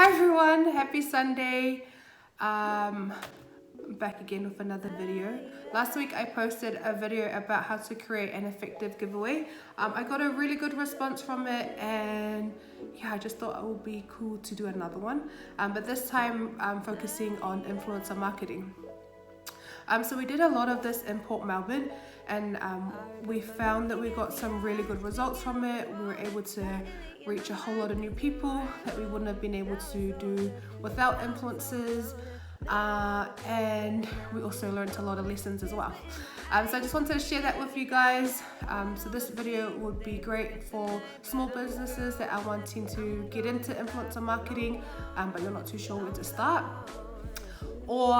Hi everyone, happy Sunday. I'm back again with another video. Last week I posted a video about how to create an effective giveaway. I got a really good response from it, and yeah, I just thought it would be cool to do another one. But this time I'm focusing on influencer marketing. So we did a lot of this in Port Melbourne, and we found that we got some really good results from it. We were able to reach a whole lot of new people that we wouldn't have been able to do without influencers, and we also learned a lot of lessons as well. So I just wanted to share that with you guys. So this video would be great for small businesses that are wanting to get into influencer marketing, but you're not too sure where to start. Or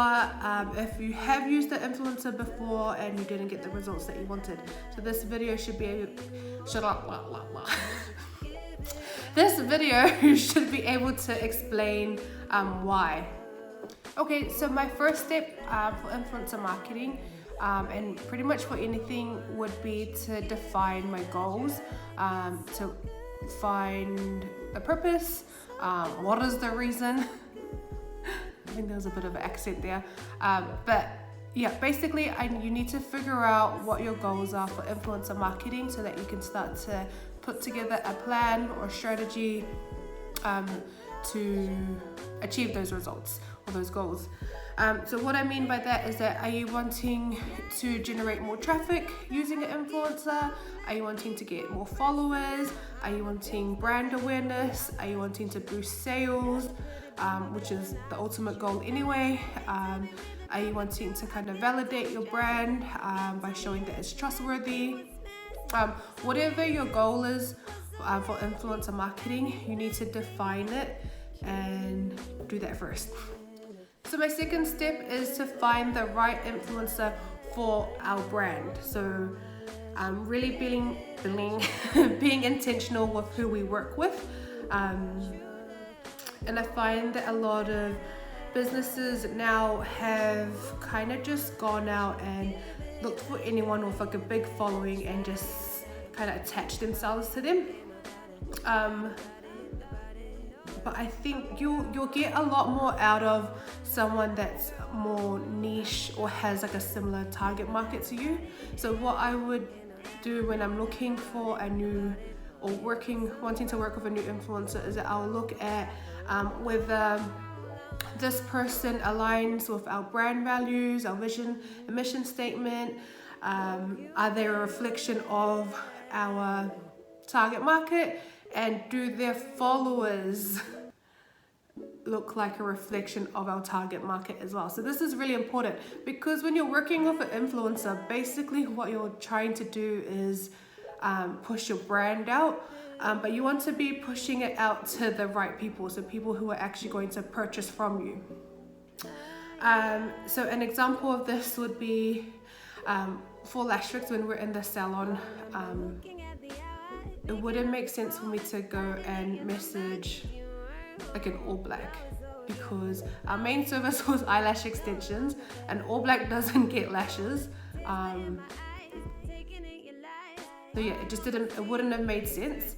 if you have used the influencer before and you didn't get the results that you wanted. So this video should be this video should be able to explain why. Okay, so my first step for influencer marketing, and pretty much for anything, would be to define my goals, to find a purpose. What is the reason? I think there's a bit of an accent there, but yeah, basically you need to figure out what your goals are for influencer marketing so that you can start to put together a plan or strategy to achieve those results or those goals. So what I mean by that is that, are you wanting to generate more traffic using an influencer? Are you wanting to get more followers? Are you wanting brand awareness? Are you wanting to boost sales, which is the ultimate goal anyway? Are you wanting to kind of validate your brand by showing that it's trustworthy? Whatever your goal is for influencer marketing, you need to define it and do that first. So my second step is to find the right influencer for our brand. So really being intentional with who we work with. And I find that a lot of businesses now have kind of just gone out and looked for anyone with like a big following and just kind of attach themselves to them. But I think you'll get a lot more out of someone that's more niche or has like a similar target market to you. So what I would do when I'm looking for a new or wanting to work with a new influencer is that I'll look at whether this person aligns with our brand values, our vision and mission statement. Are they a reflection of our target market? And do their followers look like a reflection of our target market as well? So this is really important, because when you're working with an influencer, basically what you're trying to do is push your brand out, but you want to be pushing it out to the right people, so people who are actually going to purchase from you. So an example of this would be for lash fix. When we're in the salon, it wouldn't make sense for me to go and message like an all black, because our main service was eyelash extensions, and all black doesn't get lashes. So yeah, it wouldn't have made sense.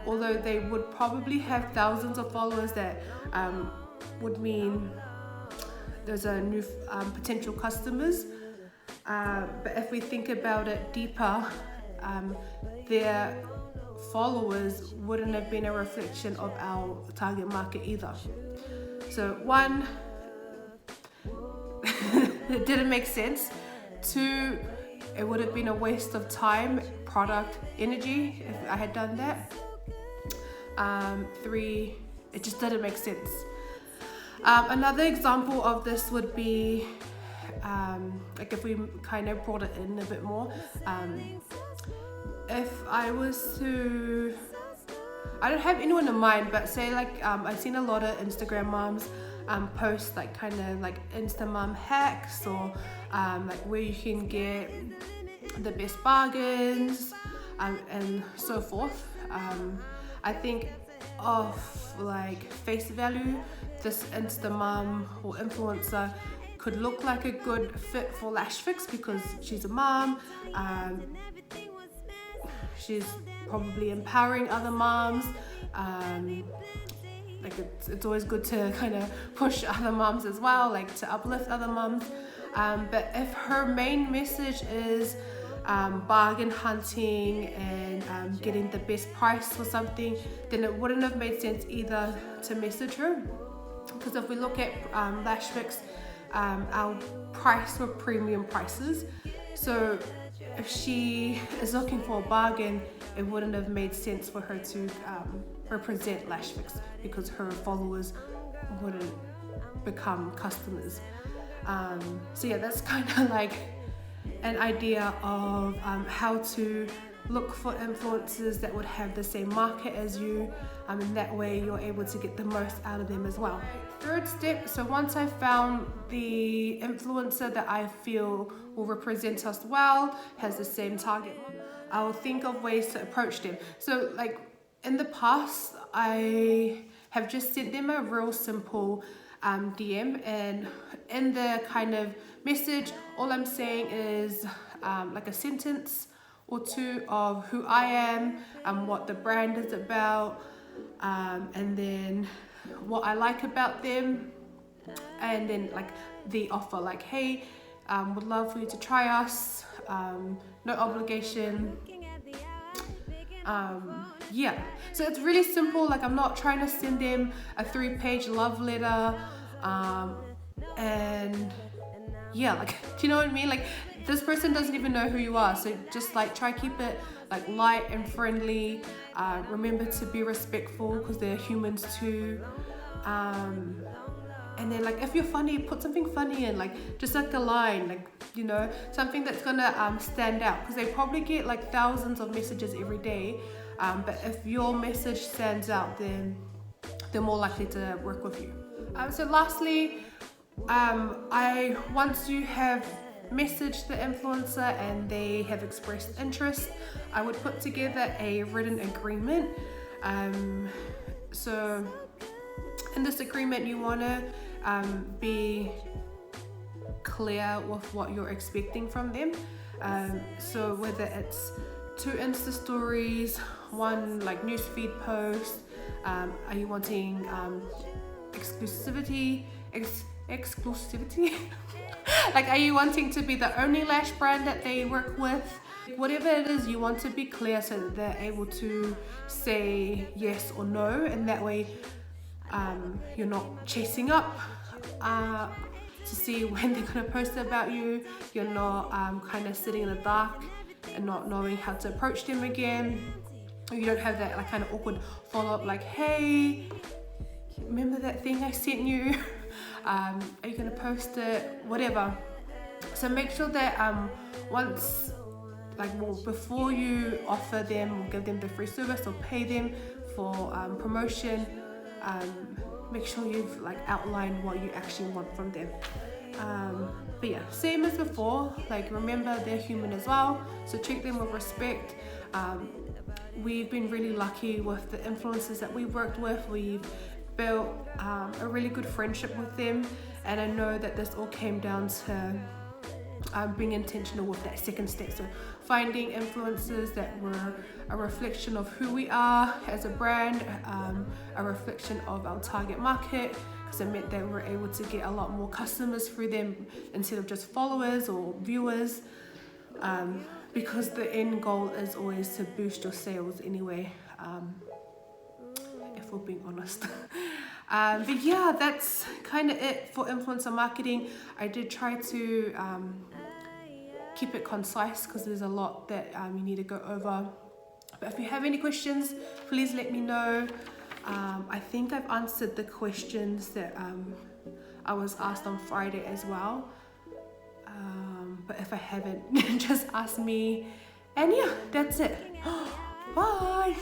Although they would probably have thousands of followers, that would mean there's a new potential customers. But if we think about it deeper, their followers wouldn't have been a reflection of our target market either. So one, it didn't make sense. Two, it would have been a waste of time, product, energy if I had done that. Three, it just didn't make sense. Another example of this would be like if we kind of brought it in a bit more. If I was to, I don't have anyone in mind, but say like I've seen a lot of Instagram moms post like kind of like Insta mom hacks, or like where you can get the best bargains and so forth. I think of like face value, this Insta mom or influencer could look like a good fit for Lash Fix because she's a mom. She's probably empowering other moms. like it's always good to kind of push other moms as well, like to uplift other moms. But if her main message is bargain hunting and getting the best price for something, then it wouldn't have made sense either to message her. Because if we look at Lash Fix, our price were premium prices. So if she is looking for a bargain, it wouldn't have made sense for her to represent Lash Fix, because her followers wouldn't become customers. So yeah, that's kind of like an idea of how to look for influencers that would have the same market as you, and that way you're able to get the most out of them as well. Third step, so once I found the influencer that I feel will represent us well, has the same target, I will think of ways to approach them. So like in the past, I have just sent them a real simple DM, and in the kind of message, all I'm saying is like a sentence or two of who I am and what the brand is about, and then what I like about them, and then like the offer, like, hey, would love for you to try us, no obligation. Yeah, so it's really simple. Like, I'm not trying to send them a 3-page love letter, and yeah, like, do you know what I mean? Like, this person doesn't even know who you are, so just like try keep it like light and friendly. Remember to be respectful, because they're humans too. And then like if you're funny, put something funny in, like just like a line, like, you know, something that's gonna stand out, because they probably get like thousands of messages every day, but if your message stands out, then they're more likely to work with you. So lastly, once you have messaged the influencer and they have expressed interest, I would put together a written agreement. So in this agreement, you want to be clear with what you're expecting from them. So whether it's 2 Insta stories, 1 like newsfeed post, are you wanting exclusivity? Like, are you wanting to be the only lash brand that they work with? Whatever it is, you want to be clear so that they're able to say yes or no, and that way you're not chasing up to see when they're going to post about you. You're not kind of sitting in the dark and not knowing how to approach them again. You don't have that like kind of awkward follow-up, like, hey, remember that thing I sent you? Are you going to post it? Whatever. So make sure that once, like, well, before you offer them or give them the free service or pay them for promotion, make sure you've like outlined what you actually want from them. But yeah, same as before, like, remember they're human as well, so treat them with respect. We've been really lucky with the influencers that we've worked with. We've built a really good friendship with them, and I know that this all came down to being intentional with that second step. So finding influencers that were a reflection of who we are as a brand, a reflection of our target market, because it meant that we were able to get a lot more customers through them instead of just followers or viewers, because the end goal is always to boost your sales anyway, if we're being honest. But yeah, that's kind of it for influencer marketing. I did try to keep it concise, because there's a lot that you need to go over. But if you have any questions, please let me know. I think I've answered the questions that I was asked on Friday as well. But if I haven't, just ask me. And yeah, that's it. Bye.